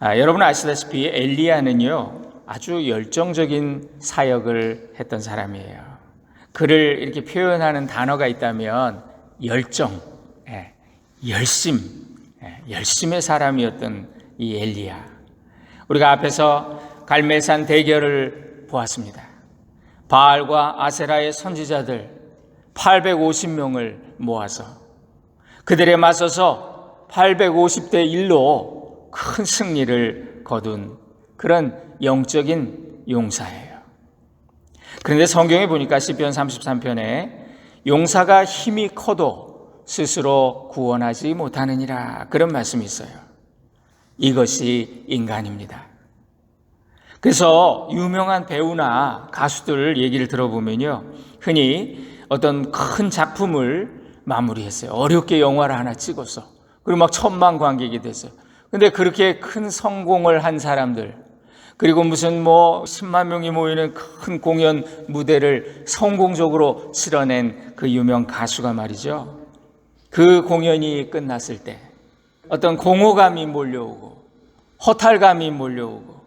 여러분 아시다시피 엘리야는요 아주 열정적인 사역을 했던 사람이에요. 그를 이렇게 표현하는 단어가 있다면 열정, 열심의 사람이었던 이 엘리야. 우리가 앞에서 갈멜산 대결을 보았습니다. 바알과 아세라의 선지자들 850명을 모아서 그들에 맞서서 850대 1로 큰 승리를 거둔 그런 영적인 용사예요. 그런데 성경에 보니까 시편 33편에 용사가 힘이 커도 스스로 구원하지 못하느니라 그런 말씀이 있어요. 이것이 인간입니다. 그래서 유명한 배우나 가수들 얘기를 들어보면요, 흔히 어떤 큰 작품을 마무리했어요. 어렵게 영화를 하나 찍었어. 그리고 막 1000만 관객이 됐어요. 근데 그렇게 큰 성공을 한 사람들, 그리고 무슨 10만 명이 모이는 큰 공연 무대를 성공적으로 치러낸 그 유명 가수가 말이죠, 그 공연이 끝났을 때 어떤 공허감이 몰려오고 허탈감이 몰려오고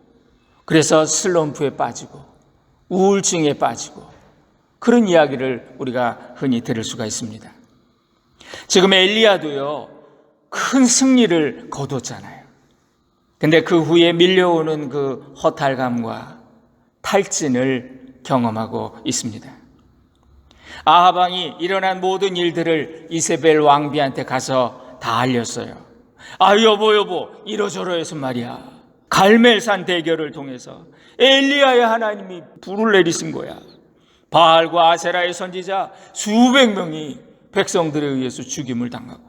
그래서 슬럼프에 빠지고 우울증에 빠지고 그런 이야기를 우리가 흔히 들을 수가 있습니다. 지금 엘리야도요 큰 승리를 거뒀잖아요. 근데 그 후에 밀려오는 그 허탈감과 탈진을 경험하고 있습니다. 아합 왕이 일어난 모든 일들을 이세벨 왕비한테 가서 다 알렸어요. 여보 이러저러해서 말이야, 갈멜산 대결을 통해서 엘리야의 하나님이 불을 내리신 거야. 바알과 아세라의 선지자 수백 명이 백성들에 의해서 죽임을 당하고,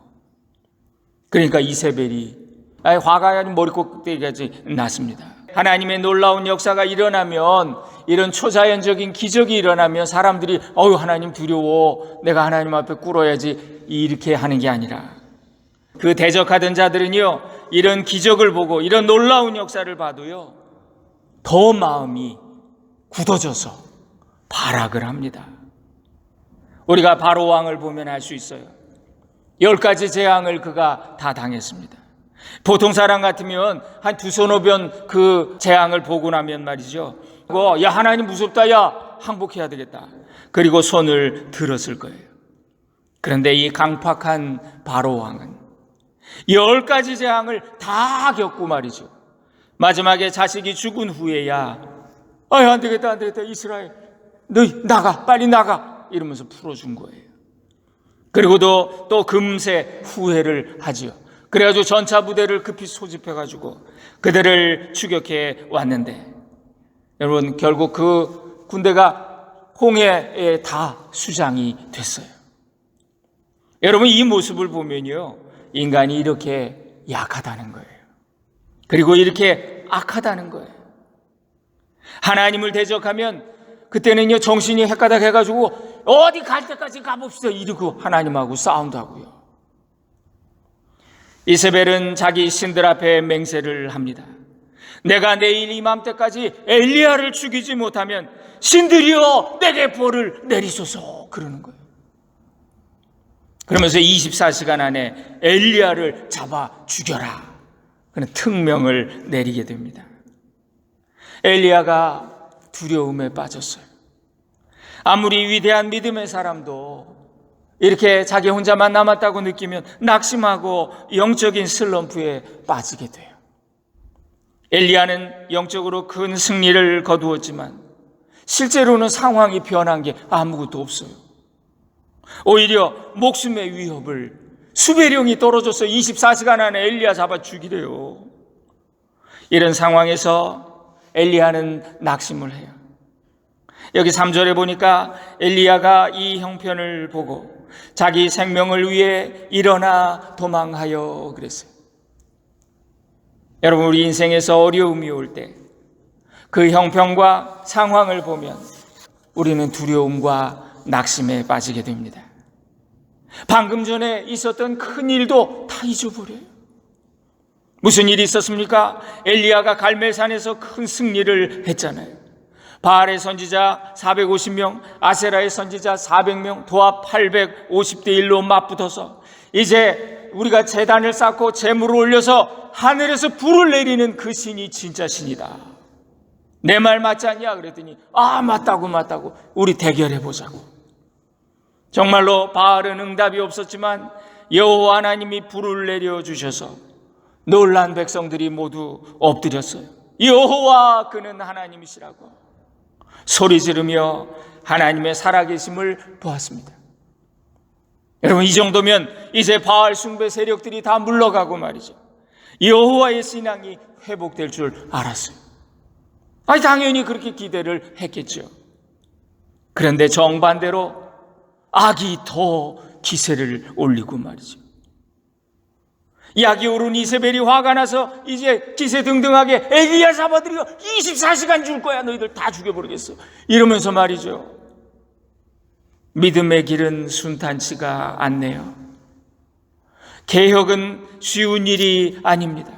그러니까 이세벨이 화가 머리꼭대기까지 났습니다. 하나님의 놀라운 역사가 일어나면, 이런 초자연적인 기적이 일어나면 사람들이 하나님 두려워, 내가 하나님 앞에 꿇어야지, 이렇게 하는 게 아니라 그 대적하던 자들은요 이런 기적을 보고 이런 놀라운 역사를 봐도요 더 마음이 굳어져서 발악을 합니다. 우리가 바로 왕을 보면 알 수 있어요. 10가지 재앙을 그가 다 당했습니다. 보통 사람 같으면 한 두서너 번 그 재앙을 보고 나면 말이죠, 야 하나님 무섭다, 야 항복해야 되겠다, 그리고 손을 들었을 거예요. 그런데 이 강팍한 바로 왕은 10가지 재앙을 다 겪고 말이죠, 마지막에 자식이 죽은 후에야 안 되겠다 이스라엘 너희 나가, 빨리 나가, 이러면서 풀어준 거예요. 그리고도 또 금세 후회를 하지요. 그래가지고 전차 부대를 급히 소집해가지고 그들을 추격해 왔는데, 여러분 결국 그 군대가 홍해에 다 수장이 됐어요. 여러분 이 모습을 보면요 인간이 이렇게 약하다는 거예요. 그리고 이렇게 악하다는 거예요. 하나님을 대적하면 그때는요 정신이 헷가닥 해가지고 어디 갈 때까지 가봅시다 이러고 하나님하고 싸움도 하고요. 이세벨은 자기 신들 앞에 맹세를 합니다. 내가 내일 이맘때까지 엘리야를 죽이지 못하면 신들이여 내게 벌을 내리소서, 그러는 거예요. 그러면서 24시간 안에 엘리야를 잡아 죽여라, 그런 특명을 내리게 됩니다. 엘리야가 두려움에 빠졌어요. 아무리 위대한 믿음의 사람도 이렇게 자기 혼자만 남았다고 느끼면 낙심하고 영적인 슬럼프에 빠지게 돼요. 엘리야는 영적으로 큰 승리를 거두었지만 실제로는 상황이 변한 게 아무것도 없어요. 오히려 목숨의 위협을, 수배령이 떨어져서 24시간 안에 엘리야 잡아 죽이래요. 이런 상황에서 엘리야는 낙심을 해요. 여기 3절에 보니까 엘리야가 이 형편을 보고 자기 생명을 위해 일어나 도망하여 그랬어요. 여러분 우리 인생에서 어려움이 올 때 그 형편과 상황을 보면 우리는 두려움과 낙심에 빠지게 됩니다. 방금 전에 있었던 큰 일도 다 잊어버려요. 무슨 일이 있었습니까? 엘리야가 갈멜산에서 큰 승리를 했잖아요. 바알의 선지자 450명, 아세라의 선지자 400명, 도합 850대 1로 맞붙어서 이제 우리가 제단을 쌓고 제물을 올려서 하늘에서 불을 내리는 그 신이 진짜 신이다. 내 말 맞지 않냐? 그랬더니 맞다고 우리 대결해 보자고. 정말로 바알은 응답이 없었지만 여호와 하나님이 불을 내려주셔서 놀란 백성들이 모두 엎드렸어요. 여호와 그는 하나님이시라고 소리 지르며 하나님의 살아계심을 보았습니다. 여러분, 이 정도면 이제 바알 숭배 세력들이 다 물러가고 말이죠, 여호와의 신앙이 회복될 줄 알았어요. 당연히 그렇게 기대를 했겠죠. 그런데 정반대로 악이 더 기세를 올리고 말이죠. 약이 오른 이세벨이 화가 나서 이제 기세등등하게 엘리야 잡아들여 24시간 줄 거야, 너희들 다 죽여버리겠어, 이러면서 말이죠, 믿음의 길은 순탄치가 않네요. 개혁은 쉬운 일이 아닙니다.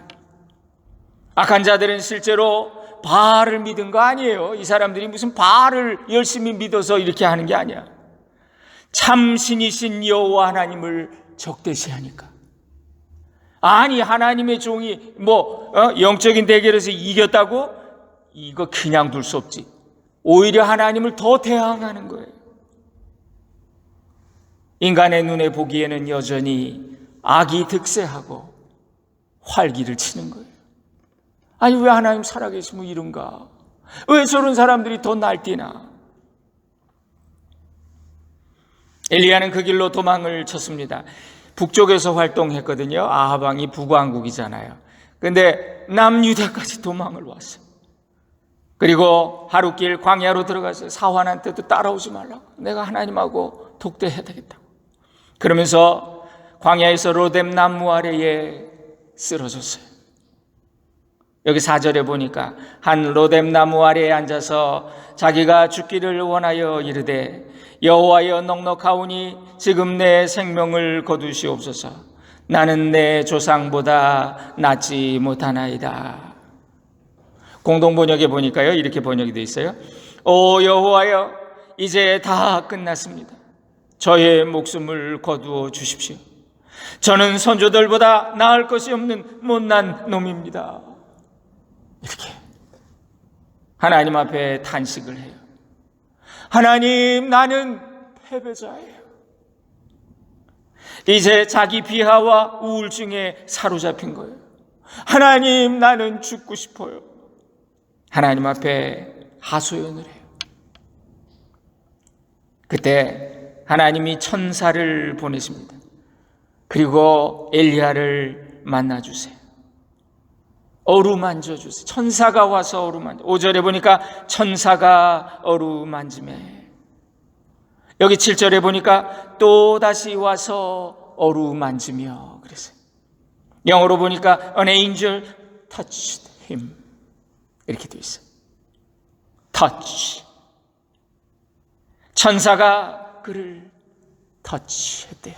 악한 자들은 실제로 바알을 믿은 거 아니에요. 이 사람들이 무슨 바알을 열심히 믿어서 이렇게 하는 게 아니야. 참 신이신 여호와 하나님을 적대시하니까. 하나님의 종이 영적인 대결에서 이겼다고? 이거 그냥 둘 수 없지. 오히려 하나님을 더 대항하는 거예요. 인간의 눈에 보기에는 여전히 악이 득세하고 활기를 치는 거예요. 왜 하나님 살아계시면 이런가? 왜 저런 사람들이 더 날뛰나? 엘리야는 그 길로 도망을 쳤습니다. 북쪽에서 활동했거든요. 아합 왕이 북왕국이잖아요. 근데 남유다까지 도망을 왔어요. 그리고 하루길 광야로 들어가서 사환한테도 따라오지 말라고, 내가 하나님하고 독대해야 되겠다고. 그러면서 광야에서 로뎀 나무 아래에 쓰러졌어요. 여기 4절에 보니까 한 로뎀 나무 아래에 앉아서 자기가 죽기를 원하여 이르되 여호와여 넉넉하오니 지금 내 생명을 거두시옵소서. 나는 내 조상보다 낫지 못하나이다. 공동번역에 보니까요, 이렇게 번역이 되어 있어요. 오 여호와여, 이제 다 끝났습니다. 저의 목숨을 거두어 주십시오. 저는 선조들보다 나을 것이 없는 못난 놈입니다. 이렇게 하나님 앞에 탄식을 해요. 하나님, 나는 패배자예요. 이제 자기 비하와 우울증에 사로잡힌 거예요. 하나님, 나는 죽고 싶어요. 하나님 앞에 하소연을 해요. 그때 하나님이 천사를 보내십니다. 그리고 엘리야를 만나주세요. 어루만져주세요. 천사가 와서 어루만져. 5절에 보니까 천사가 어루만지매. 여기 7절에 보니까 또다시 와서 어루만지며 그랬어요. 영어로 보니까 An angel touched him, 이렇게 되어 있어요. touch. 천사가 그를 터치했대요.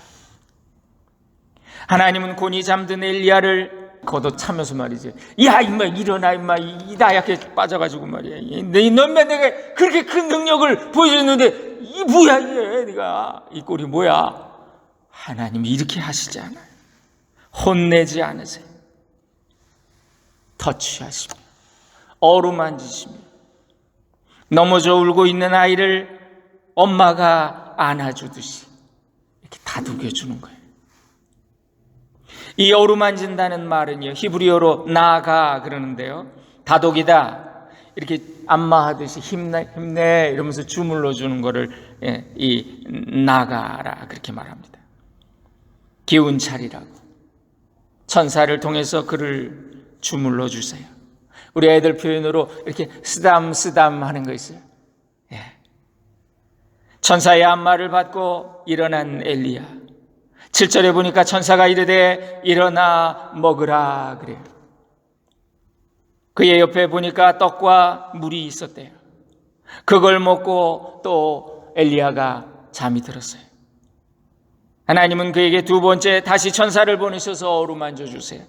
하나님은 곤히 잠든 엘리야를 걷어차면서 말이지, 야 임마 일어나, 임마 이 나약해 빠져가지고 말이야, 넌 내가 그렇게 큰 능력을 보여줬는데 이 뭐야 이게, 네가 이 꼴이 뭐야. 하나님이 이렇게 하시지 않아요. 혼내지 않으세요. 터치하시며 어루만지시며 넘어져 울고 있는 아이를 엄마가 안아주듯이 이렇게 다독여주는 거예요. 이 어루만진다는 말은요, 히브리어로 나가 그러는데요, 다독이다, 이렇게 안마하듯이 힘내 이러면서 주물러 주는 거를 이 나가라 그렇게 말합니다. 기운 차리라고 천사를 통해서 그를 주물러 주세요. 우리 애들 표현으로 이렇게 쓰담쓰담 하는 거 있어요. 천사의 안마를 받고 일어난 엘리야. 7절에 보니까 천사가 이르되 일어나 먹으라 그래요. 그의 옆에 보니까 떡과 물이 있었대요. 그걸 먹고 또 엘리야가 잠이 들었어요. 하나님은 그에게 두 번째 다시 천사를 보내셔서 어루만져 주세요.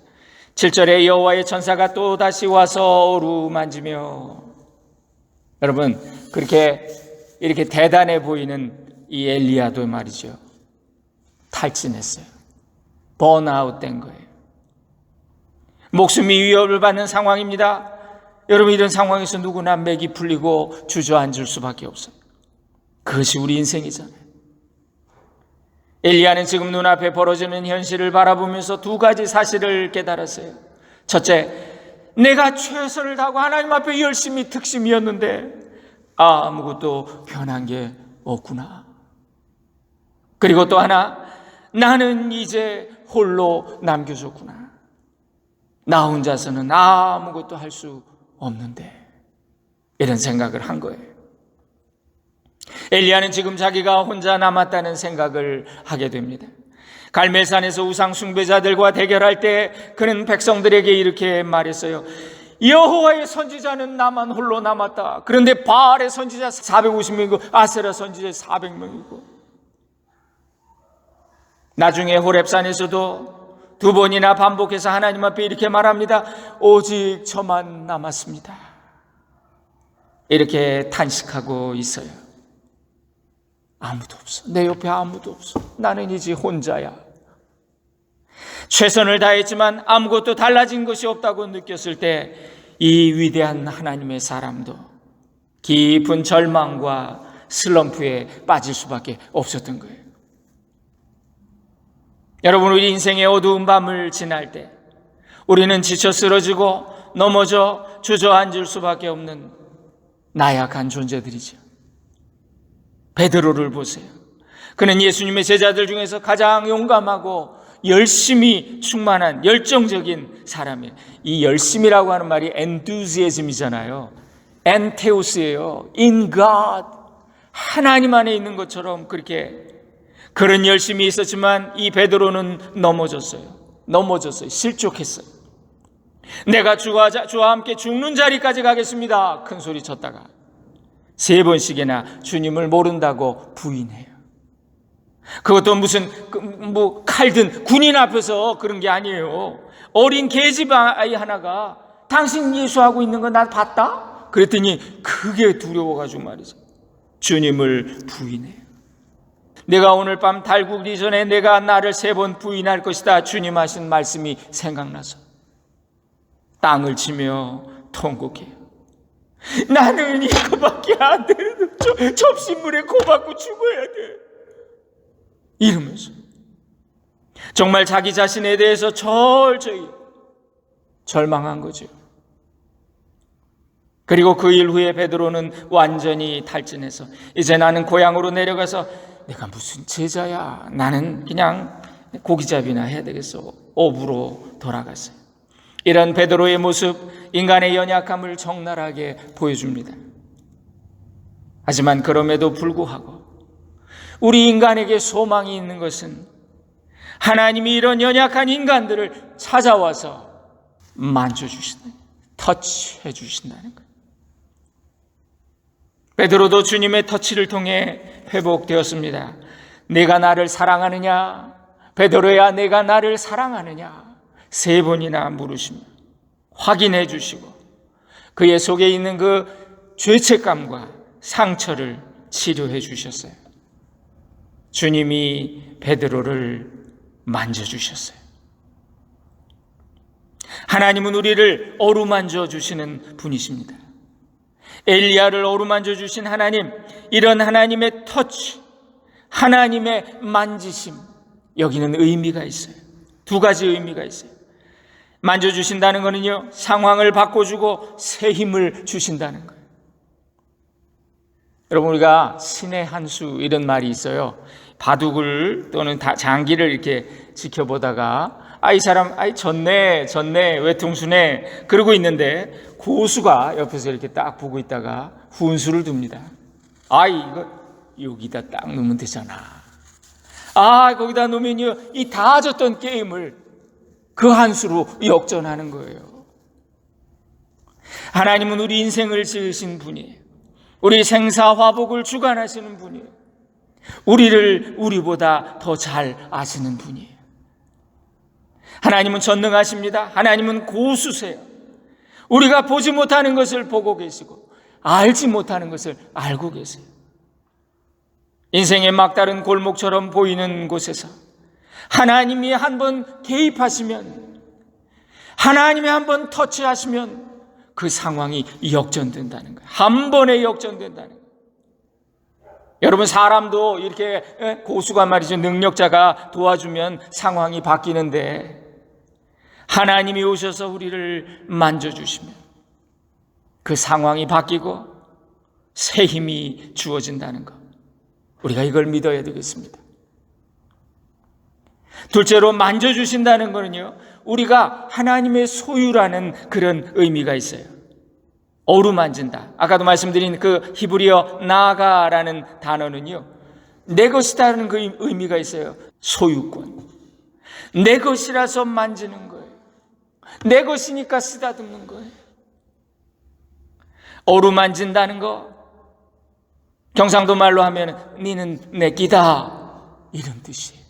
7절에 여호와의 천사가 또 다시 와서 어루만지며. 여러분, 그렇게 이렇게 대단해 보이는 이 엘리야도 말이죠, 탈진했어요. 번아웃 된 거예요. 목숨이 위협을 받는 상황입니다. 여러분, 이런 상황에서 누구나 맥이 풀리고 주저앉을 수밖에 없어요. 그것이 우리 인생이잖아요. 엘리야는 지금 눈앞에 벌어지는 현실을 바라보면서 두 가지 사실을 깨달았어요. 첫째, 내가 최선을 다하고 하나님 앞에 열심히 특심이었는데 아무것도 변한 게 없구나. 그리고 또 하나, 나는 이제 홀로 남겨졌구나. 나 혼자서는 아무것도 할 수 없는데, 이런 생각을 한 거예요. 엘리야는 지금 자기가 혼자 남았다는 생각을 하게 됩니다. 갈멜산에서 우상 숭배자들과 대결할 때 그는 백성들에게 이렇게 말했어요. 여호와의 선지자는 나만 홀로 남았다. 그런데 바알의 선지자 450명이고 아세라 선지자 400명이고. 나중에 호렙산에서도 두 번이나 반복해서 하나님 앞에 이렇게 말합니다. 오직 저만 남았습니다. 이렇게 탄식하고 있어요. 아무도 없어. 내 옆에 아무도 없어. 나는 이제 혼자야. 최선을 다했지만 아무것도 달라진 것이 없다고 느꼈을 때 이 위대한 하나님의 사람도 깊은 절망과 슬럼프에 빠질 수밖에 없었던 거예요. 여러분, 우리 인생의 어두운 밤을 지날 때 우리는 지쳐 쓰러지고 넘어져 주저앉을 수밖에 없는 나약한 존재들이죠. 베드로를 보세요. 그는 예수님의 제자들 중에서 가장 용감하고 열심히 충만한 열정적인 사람이에요. 이 열심이라고 하는 말이 enthusiasm이잖아요. 엔테오스예요. In God. 하나님 안에 있는 것처럼 그렇게 그런 열심이 있었지만 이 베드로는 넘어졌어요. 실족했어요. 내가 주와 함께 죽는 자리까지 가겠습니다. 큰 소리 쳤다가 3번씩이나 주님을 모른다고 부인해요. 그것도 무슨 칼든 군인 앞에서 그런 게 아니에요. 어린 계집 아이 하나가 당신 예수하고 있는 거 나 봤다? 그랬더니 그게 두려워가지고 말이죠. 주님을 부인해요. 내가 오늘 밤 달구기 전에 내가 나를 3번 부인할 것이다. 주님 하신 말씀이 생각나서 땅을 치며 통곡해요. 나는 이거밖에 안 되는데 접시물에 고받고 죽어야 돼. 이러면서 정말 자기 자신에 대해서 철저히 절망한 거죠. 그리고 그 일 후에 베드로는 완전히 탈진해서 이제 나는 고향으로 내려가서 내가 무슨 제자야. 나는 그냥 고기잡이나 해야 되겠어. 업으로 돌아갔어요. 이런 베드로의 모습, 인간의 연약함을 적나라하게 보여줍니다. 하지만 그럼에도 불구하고 우리 인간에게 소망이 있는 것은 하나님이 이런 연약한 인간들을 찾아와서 만져주신다는, 터치해 주신다는 거예요. 베드로도 주님의 터치를 통해 회복되었습니다. 내가 나를 사랑하느냐? 베드로야, 내가 나를 사랑하느냐? 3번이나 물으시며 확인해 주시고 그의 속에 있는 그 죄책감과 상처를 치료해 주셨어요. 주님이 베드로를 만져주셨어요. 하나님은 우리를 어루만져 주시는 분이십니다. 엘리야를 어루만져 주신 하나님, 이런 하나님의 터치, 하나님의 만지심, 여기는 의미가 있어요. 2가지 의미가 있어요. 만져주신다는 것은요, 상황을 바꿔주고 새 힘을 주신다는 거예요. 여러분, 우리가 신의 한 수 이런 말이 있어요. 바둑을 또는 장기를 이렇게 지켜보다가 이 사람 졌네 외통수네 그러고 있는데 고수가 옆에서 이렇게 딱 보고 있다가 훈수를 둡니다. 이거 여기다 딱 놓으면 되잖아. 거기다 놓으면요, 이 다 졌던 게임을 그 한 수로 역전하는 거예요. 하나님은 우리 인생을 지으신 분이에요. 우리 생사화복을 주관하시는 분이에요. 우리를 우리보다 더 잘 아시는 분이에요. 하나님은 전능하십니다. 하나님은 고수세요. 우리가 보지 못하는 것을 보고 계시고 알지 못하는 것을 알고 계세요. 인생의 막다른 골목처럼 보이는 곳에서 하나님이 한번 개입하시면, 하나님이 한번 터치하시면 그 상황이 역전된다는 거예요. 한 번에 역전된다는 거예요. 여러분, 사람도 이렇게 고수가 말이죠, 능력자가 도와주면 상황이 바뀌는데, 하나님이 오셔서 우리를 만져주시면 그 상황이 바뀌고 새 힘이 주어진다는 것, 우리가 이걸 믿어야 되겠습니다. 둘째로, 만져주신다는 것은요, 우리가 하나님의 소유라는 그런 의미가 있어요. 어루만진다. 아까도 말씀드린 그 히브리어 나가라는 단어는요, 내 것이다라는 그 의미가 있어요. 소유권. 내 것이라서 만지는 거예요. 내 것이니까 쓰다듬는 거예요. 어루만진다는 거, 경상도 말로 하면 니는 내 끼다, 이런 뜻이에요.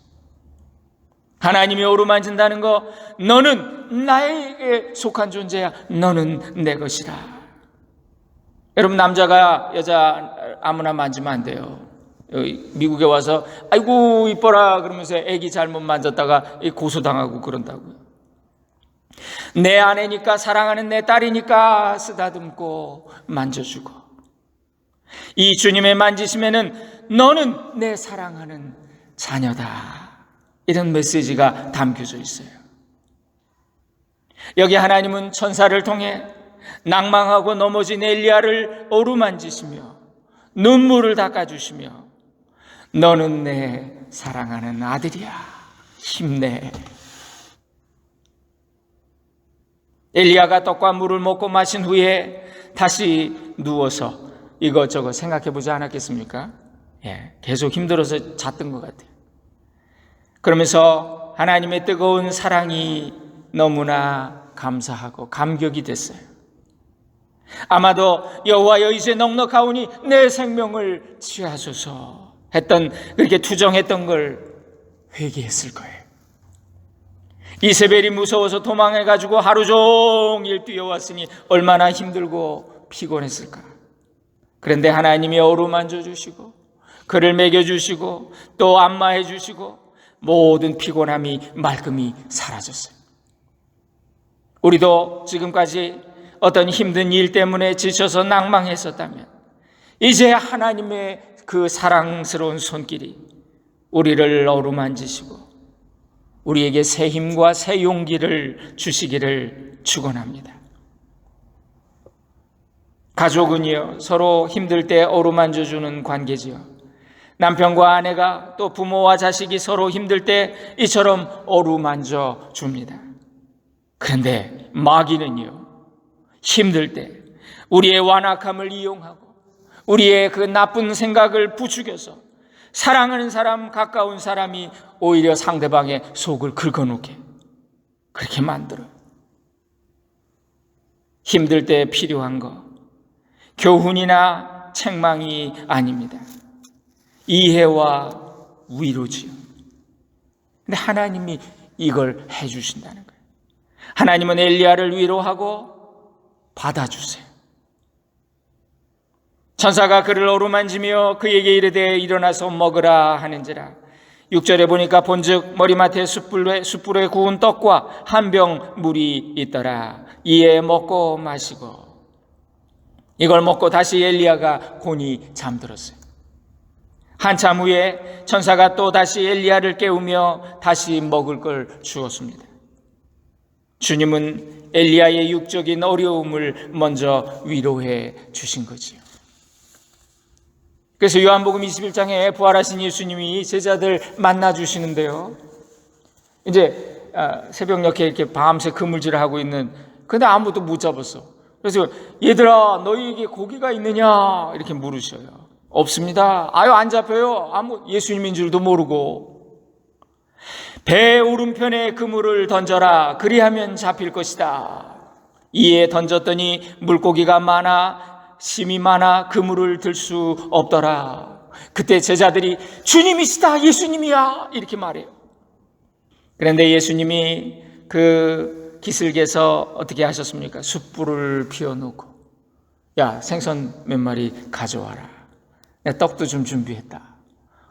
하나님이 어루만진다는 거, 너는 나에게 속한 존재야. 너는 내 것이다. 여러분, 남자가 여자 아무나 만지면 안 돼요. 미국에 와서 아이고 이뻐라 그러면서 애기 잘못 만졌다가 고소당하고 그런다고요. 내 아내니까, 사랑하는 내 딸이니까 쓰다듬고 만져주고, 이 주님의 만지심에는 너는 내 사랑하는 자녀다, 이런 메시지가 담겨져 있어요. 여기 하나님은 천사를 통해 낭망하고 넘어진 엘리야를 어루만지시며 눈물을 닦아주시며, 너는 내 사랑하는 아들이야, 힘내. 엘리야가 떡과 물을 먹고 마신 후에 다시 누워서 이것저것 생각해보지 않았겠습니까? 계속 힘들어서 잤던 것 같아요. 그러면서 하나님의 뜨거운 사랑이 너무나 감사하고 감격이 됐어요. 아마도 여호와여 이제 넉넉하오니 내 생명을 취하소서 했던, 그렇게 투정했던 걸 회개했을 거예요. 이세벨이 무서워서 도망해가지고 하루 종일 뛰어왔으니 얼마나 힘들고 피곤했을까. 그런데 하나님이 어루만져 주시고 그를 먹여주시고 또 안마해 주시고 모든 피곤함이 말끔히 사라졌어요. 우리도 지금까지 어떤 힘든 일 때문에 지쳐서 낭망했었다면, 이제 하나님의 그 사랑스러운 손길이 우리를 어루만지시고 우리에게 새 힘과 새 용기를 주시기를 축원합니다. 가족은요, 서로 힘들 때 어루만져주는 관계지요. 남편과 아내가 또 부모와 자식이 서로 힘들 때 이처럼 어루만져 줍니다. 그런데 마귀는요, 힘들 때 우리의 완악함을 이용하고 우리의 그 나쁜 생각을 부추겨서 사랑하는 사람, 가까운 사람이 오히려 상대방의 속을 긁어놓게 그렇게 만들어요. 힘들 때 필요한 거 교훈이나 책망이 아닙니다. 이해와 위로지요. 근데 하나님이 이걸 해주신다는 거예요. 하나님은 엘리야를 위로하고 받아주세요. 천사가 그를 어루만지며 그에게 이르되 일어나서 먹으라 하는지라. 6절에 보니까 본즉 머리맡에 숯불에 구운 떡과 한 병 물이 있더라. 이에 먹고 마시고, 이걸 먹고 다시 엘리야가 곤히 잠들었어요. 한참 후에 천사가 또 다시 엘리야를 깨우며 다시 먹을 걸 주었습니다. 주님은 엘리야의 육적인 어려움을 먼저 위로해 주신 거지요. 그래서 요한복음 21장에 부활하신 예수님이 제자들 만나 주시는데요, 이제 새벽녘에 이렇게 밤새 그물질을 하고 있는, 근데 아무도 못 잡았어. 그래서 얘들아 너희에게 고기가 있느냐 이렇게 물으셔요. 없습니다. 아유 안 잡혀요. 예수님인 줄도 모르고. 배 오른편에 그물을 던져라. 그리하면 잡힐 것이다. 이에 던졌더니 물고기가 많아 심이 많아 그물을 들 수 없더라. 그때 제자들이 주님이시다, 예수님이야 이렇게 말해요. 그런데 예수님이 그 기슭에서 어떻게 하셨습니까? 숯불을 피워놓고, 야 생선 몇 마리 가져와라. 내가 떡도 좀 준비했다.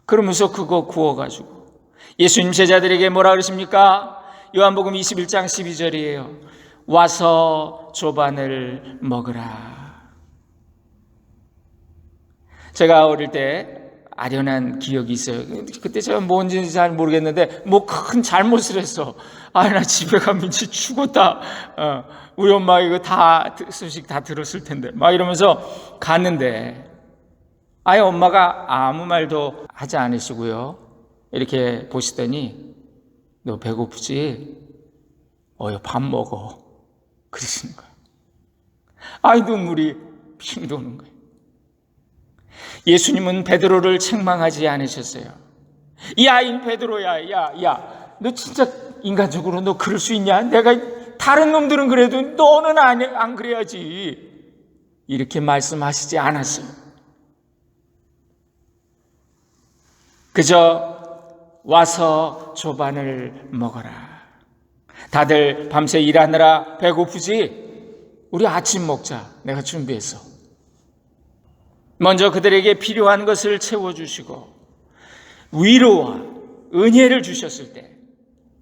그러면서 그거 구워가지고 예수님 제자들에게 뭐라 그러십니까? 요한복음 21장 12절이에요. 와서 조반을 먹으라. 제가 어릴 때 아련한 기억이 있어요. 그때 제가 뭔지 잘 모르겠는데 뭐 큰 잘못을 했어. 나 집에 가면 이제 죽었다. 우리 엄마 이거 다 소식 다 들었을 텐데 막 이러면서 갔는데 아예 엄마가 아무 말도 하지 않으시고요. 이렇게 보시더니 너 배고프지? 밥 먹어. 그러시는 거예요. 눈물이 핑 도는 거예요. 예수님은 베드로를 책망하지 않으셨어요. 야인 베드로야, 너 진짜 인간적으로 너 그럴 수 있냐? 내가 다른 놈들은 그래도 너는 안 그래야지. 이렇게 말씀하시지 않았어요. 그저 와서 조반을 먹어라. 다들 밤새 일하느라 배고프지? 우리 아침 먹자. 내가 준비했어. 먼저 그들에게 필요한 것을 채워주시고 위로와 은혜를 주셨을 때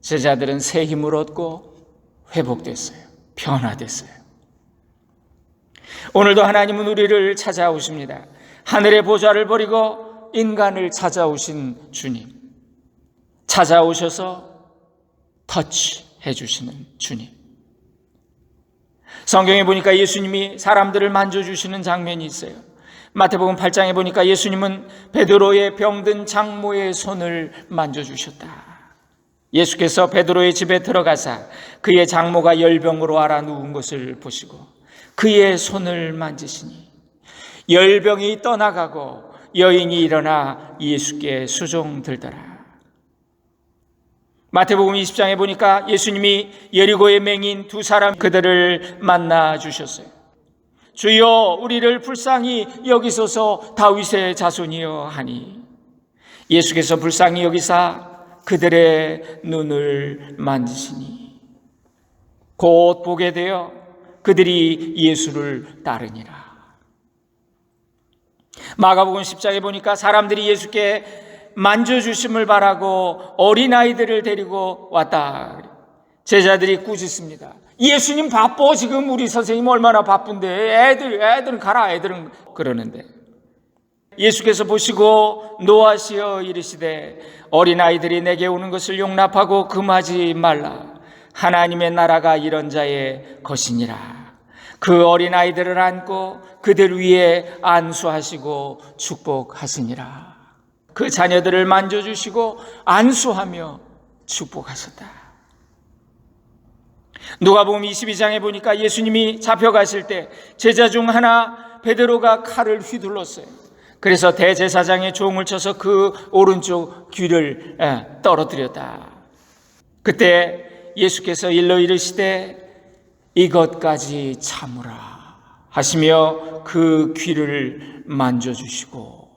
제자들은 새 힘을 얻고 회복됐어요. 변화됐어요. 오늘도 하나님은 우리를 찾아오십니다. 하늘의 보좌를 버리고 인간을 찾아오신 주님. 찾아오셔서 터치해 주시는 주님. 성경에 보니까 예수님이 사람들을 만져주시는 장면이 있어요. 마태복음 8장에 보니까 예수님은 베드로의 병든 장모의 손을 만져주셨다. 예수께서 베드로의 집에 들어가사 그의 장모가 열병으로 앓아 누운 것을 보시고 그의 손을 만지시니 열병이 떠나가고 여인이 일어나 예수께 수종들더라. 마태복음 20장에 보니까 예수님이 여리고의 맹인 두 사람 그들을 만나 주셨어요. 주여 우리를 불쌍히 여기소서 다윗의 자손이여 하니 예수께서 불쌍히 여기사 그들의 눈을 만지시니 곧 보게 되어 그들이 예수를 따르니라. 마가복음 10장에 보니까 사람들이 예수께 만져주심을 바라고 어린아이들을 데리고 왔다. 제자들이 꾸짖습니다. 예수님 바빠. 지금 우리 선생님 얼마나 바쁜데 애들은 가라. 애들은 그러는데 예수께서 보시고 노하시어 이르시되 어린아이들이 내게 오는 것을 용납하고 금하지 말라. 하나님의 나라가 이런 자의 것이니라. 그 어린아이들을 안고 그들 위에 안수하시고 축복하시니라. 그 자녀들을 만져주시고 안수하며 축복하셨다. 누가복음 22장에 보니까 예수님이 잡혀가실 때 제자 중 하나 베드로가 칼을 휘둘렀어요. 그래서 대제사장의 종을 쳐서 그 오른쪽 귀를 떨어뜨렸다. 그때 예수께서 일러 이르시되 이것까지 참으라 하시며 그 귀를 만져주시고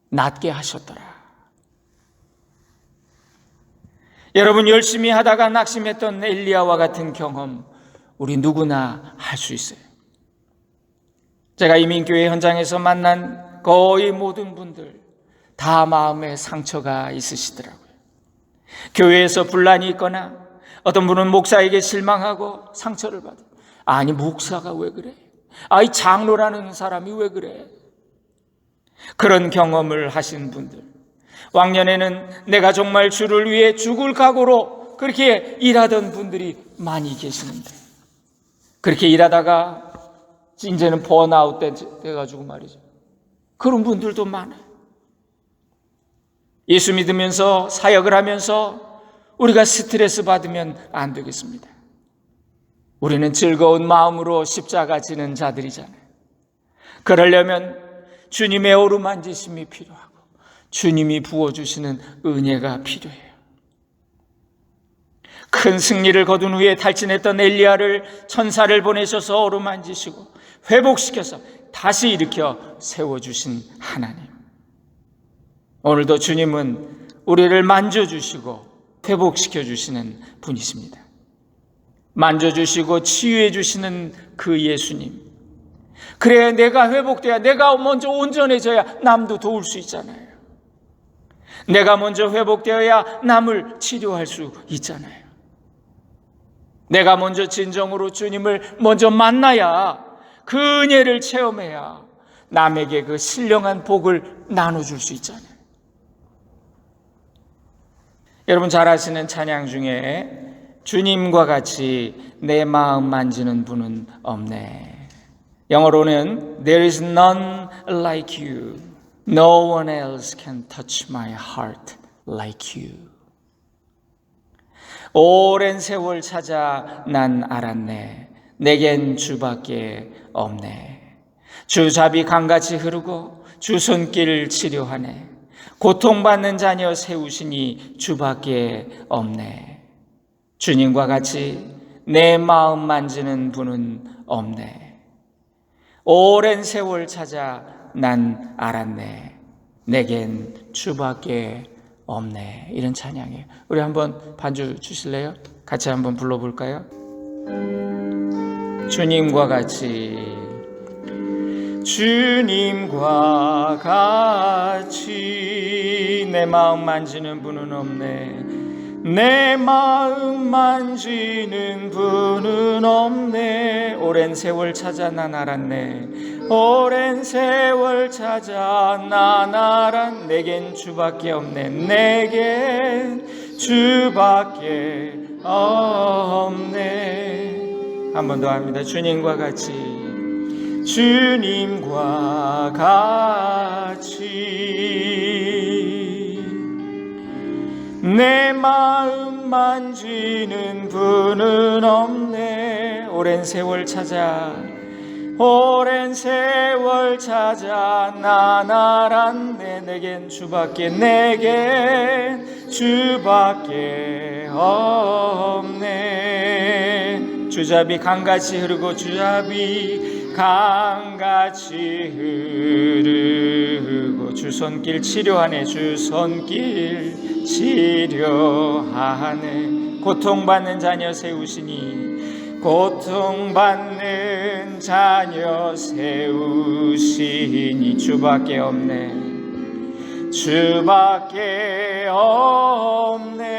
낫게 하셨더라. 여러분, 열심히 하다가 낙심했던 엘리야와 같은 경험 우리 누구나 할 수 있어요. 제가 이민교회 현장에서 만난 거의 모든 분들 다 마음에 상처가 있으시더라고요. 교회에서 분란이 있거나 어떤 분은 목사에게 실망하고 상처를 받아요. 아니 목사가 왜 그래? 이 장로라는 사람이 왜 그래? 그런 경험을 하신 분들, 왕년에는 내가 정말 주를 위해 죽을 각오로 그렇게 일하던 분들이 많이 계시는데 그렇게 일하다가 이제는 번아웃 돼가지고 말이죠. 그런 분들도 많아요. 예수 믿으면서 사역을 하면서 우리가 스트레스 받으면 안 되겠습니다. 우리는 즐거운 마음으로 십자가 지는 자들이잖아요. 그러려면 주님의 어루만지심이 필요하고 주님이 부어주시는 은혜가 필요해요. 큰 승리를 거둔 후에 탈진했던 엘리야를 천사를 보내셔서 어루만지시고 회복시켜서 다시 일으켜 세워주신 하나님. 오늘도 주님은 우리를 만져주시고 회복시켜주시는 분이십니다. 만져주시고 치유해주시는 그 예수님. 그래 내가 회복돼야, 내가 먼저 온전해져야 남도 도울 수 있잖아요. 내가 먼저 회복되어야 남을 치료할 수 있잖아요. 내가 먼저 진정으로 주님을 먼저 만나야 그 은혜를 체험해야 남에게 그 신령한 복을 나눠줄 수 있잖아요. 여러분 잘 아시는 찬양 중에 주님과 같이 내 마음 만지는 분은 없네. 영어로는 There is none like you. No one else can touch my heart like you. 오랜 세월 찾아 난 알았네. 내겐 주밖에 없네. 주 잡이 강같이 흐르고 주 손길 치료하네. 고통받는 자녀 세우시니 주밖에 없네. 주님과 같이 내 마음 만지는 분은 없네. 오랜 세월 찾아 난 알았네. 내겐 주밖에 없네. 이런 찬양이에요. 우리 한번 반주 주실래요? 같이 한번 불러볼까요? 주님과 같이 주님과 같이 내 마음 만지는 분은 없네. 내 마음 만지는 분은 없네. 오랜 세월 찾아 난 알았네. 오랜 세월 찾아 난 알았네. 내겐 주밖에 없네. 내겐 주밖에 없네. 한 번 더 합니다. 주님과 같이 주님과 같이 내 마음 만지는 분은 없네. 오랜 세월 찾아 난 알았네. 내겐 주밖에 없네. 주잡이 강같이 흐르고 주잡이 강같이 흐르고 주 손길 치료하네. 주 손길 치료하네. 고통받는 자녀 세우시니 고통받는 자녀 세우시니 주밖에 없네. 주밖에 없네.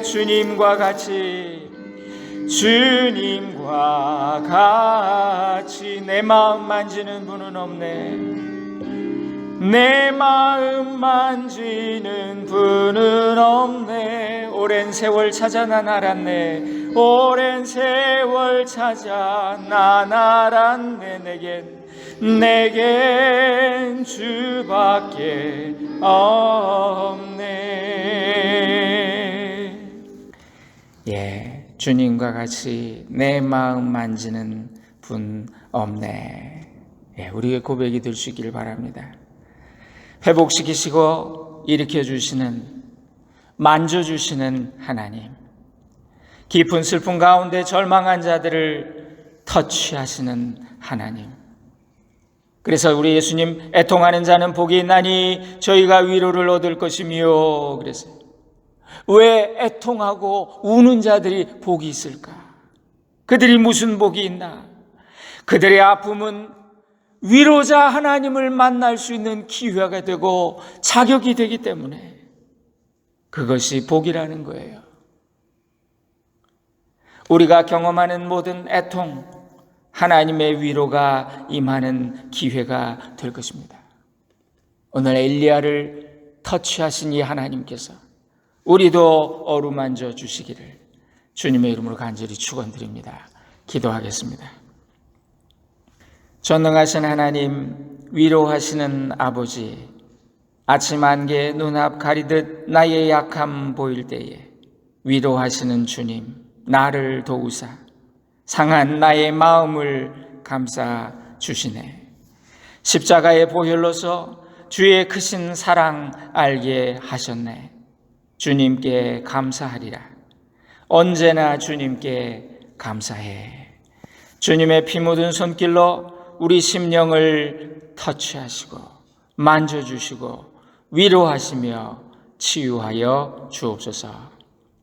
주님과 같이 내 마음 만지는 분은 없네. 내 마음 만지는 분은 없네. 오랜 세월 찾아 난 알았네. 오랜 세월 찾아 난 알았네. 내겐 주밖에 없네. 예, 주님과 같이 내 마음 만지는 분 없네. 예, 우리의 고백이 될 수 있기를 바랍니다. 회복시키시고 일으켜주시는, 만져주시는 하나님, 깊은 슬픔 가운데 절망한 자들을 터치하시는 하나님. 그래서 우리 예수님, 애통하는 자는 복이 있나니 저희가 위로를 얻을 것이며, 그래서 왜 애통하고 우는 자들이 복이 있을까? 그들이 무슨 복이 있나? 그들의 아픔은 위로자 하나님을 만날 수 있는 기회가 되고 자격이 되기 때문에 그것이 복이라는 거예요. 우리가 경험하는 모든 애통, 하나님의 위로가 임하는 기회가 될 것입니다. 오늘 엘리야를 터치하신 이 하나님께서 우리도 어루만져 주시기를 주님의 이름으로 간절히 축원드립니다. 기도하겠습니다. 전능하신 하나님, 위로하시는 아버지, 아침 안개 눈앞 가리듯 나의 약함 보일 때에 위로하시는 주님, 나를 도우사 상한 나의 마음을 감싸 주시네. 십자가의 보혈로서 주의 크신 사랑 알게 하셨네. 주님께 감사하리라. 언제나 주님께 감사해. 주님의 피 묻은 손길로 우리 심령을 터치하시고 만져주시고 위로하시며 치유하여 주옵소서.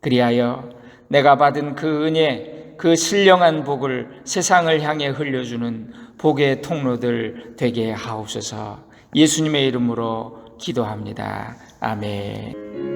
그리하여 내가 받은 그 은혜, 그 신령한 복을 세상을 향해 흘려주는 복의 통로들 되게 하옵소서. 예수님의 이름으로 기도합니다. 아멘.